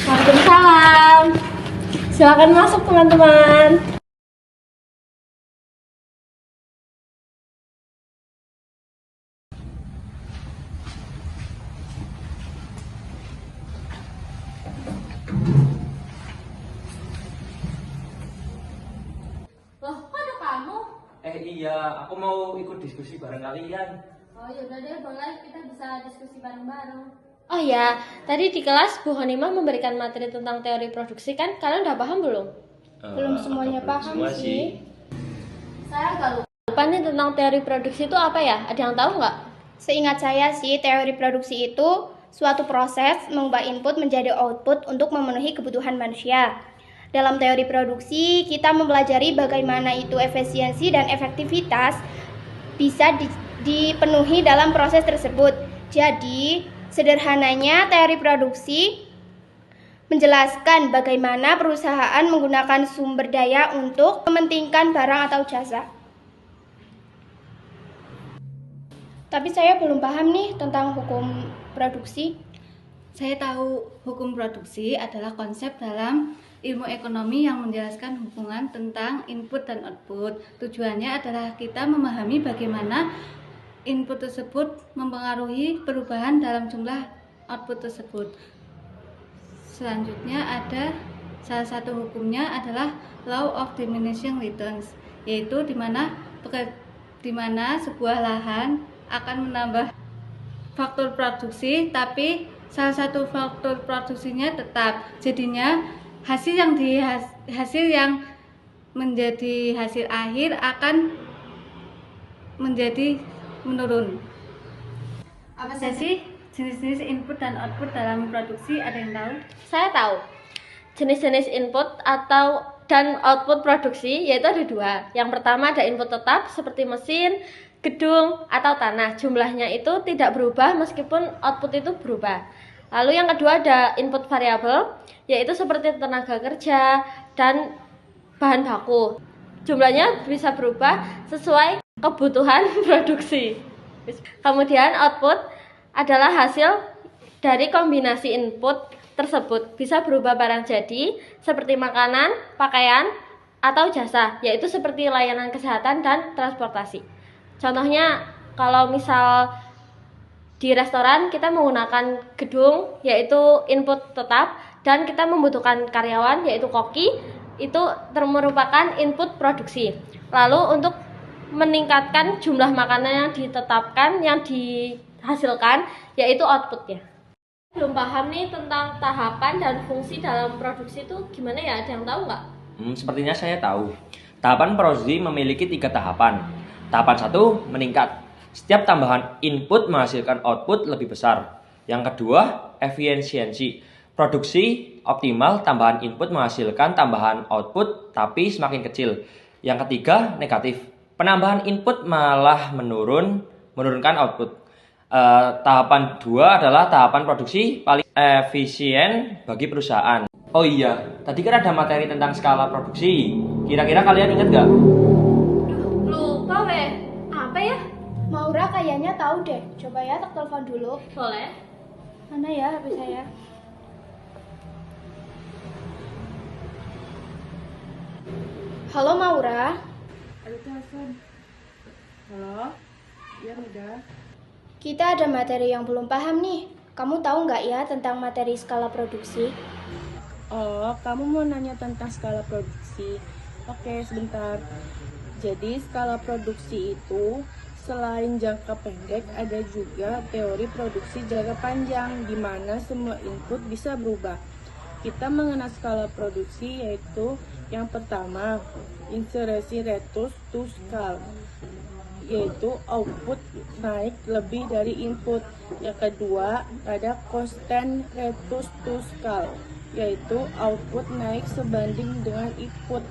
Waalaikumsalam. Silakan masuk teman-teman. Loh, kok ada kamu? Iya, aku mau ikut diskusi bareng kalian. Oh yaudah deh, boleh. Kita bisa diskusi bareng-bareng. Oh ya, tadi di kelas Bu Honimah memberikan materi tentang teori produksi kan? Kalian udah paham belum? Belum semuanya paham semua sih. Saya agak lupa. Lupa nih tentang teori produksi itu apa ya? Ada yang tahu nggak? Seingat saya sih, teori produksi itu suatu proses mengubah input menjadi output untuk memenuhi kebutuhan manusia. Dalam teori produksi, kita mempelajari bagaimana itu efisiensi dan efektivitas bisa dipenuhi dalam proses tersebut. Jadi, sederhananya teori produksi menjelaskan bagaimana perusahaan menggunakan sumber daya untuk mementingkan barang atau jasa. Tapi saya belum paham nih tentang hukum produksi. Saya tahu hukum produksi adalah konsep dalam ilmu ekonomi yang menjelaskan hubungan tentang input dan output. Tujuannya adalah kita memahami bagaimana input tersebut mempengaruhi perubahan dalam jumlah output tersebut. Selanjutnya ada salah satu hukumnya adalah law of diminishing returns, yaitu di mana sebuah lahan akan menambah faktor produksi, tapi salah satu faktor produksinya tetap. Jadinya hasil yang menjadi hasil akhir akan menjadi menurun. Apa sih jenis-jenis input dan output dalam produksi? Ada yang tahu? Saya tahu. Jenis-jenis input dan output produksi yaitu ada dua. Yang pertama ada input tetap seperti mesin, gedung, atau tanah. Jumlahnya itu tidak berubah meskipun output itu berubah. Lalu yang kedua ada input variabel, yaitu seperti tenaga kerja dan bahan baku. Jumlahnya bisa berubah sesuai kebutuhan produksi. Kemudian output adalah hasil dari kombinasi input tersebut. Bisa berubah barang jadi seperti makanan, pakaian, atau jasa, yaitu seperti layanan kesehatan dan transportasi. Contohnya kalau misal di restoran kita menggunakan gedung yaitu input tetap, dan kita membutuhkan karyawan yaitu koki, itu merupakan input produksi. Lalu untuk meningkatkan jumlah makanan yang ditetapkan, yang dihasilkan, yaitu outputnya. Belum paham nih tentang tahapan dan fungsi dalam produksi itu gimana ya? Ada yang tahu nggak? Sepertinya saya tahu. Tahapan produksi memiliki 3 tahapan. Tahapan 1, meningkat. Setiap tambahan input menghasilkan output lebih besar. Yang kedua, efisiensi. Produksi optimal, tambahan input menghasilkan tambahan output tapi semakin kecil. Yang ketiga, negatif. Penambahan input malah menurunkan output. Tahapan 2 adalah tahapan produksi paling efisien bagi perusahaan. Oh iya, tadi kan ada materi tentang skala produksi. Kira-kira kalian ingat nggak? Lupa weh. Apa ya? Maura kayaknya tahu deh. Coba ya, tak telepon dulu. Boleh. Mana ya HP saya? Halo Maura. Ada telepon. Halo? Iya, udah. Kita ada materi yang belum paham nih. Kamu tahu nggak ya tentang materi skala produksi? Oh, kamu mau nanya tentang skala produksi. Oke, sebentar. Jadi, skala produksi itu selain jangka pendek, ada juga teori produksi jangka panjang, di mana semua input bisa berubah. Kita mengenal skala produksi yaitu yang pertama, insertion reduce to scale, yaitu output naik lebih dari input. Yang kedua, ada constant reduce to scale, yaitu output naik sebanding dengan input.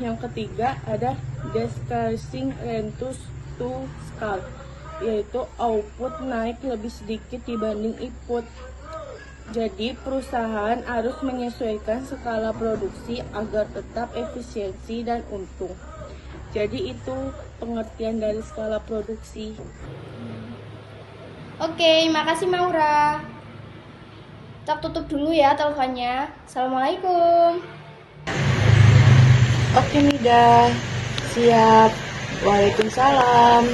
Yang ketiga, ada decreasing reduce to scale, yaitu output naik lebih sedikit dibanding input. Jadi perusahaan harus menyesuaikan skala produksi agar tetap efisiensi dan untung. Jadi itu pengertian dari skala produksi. Oke, makasih Maura. kita tutup dulu ya teleponnya. Assalamualaikum. Oke Nida, siap. Waalaikumsalam.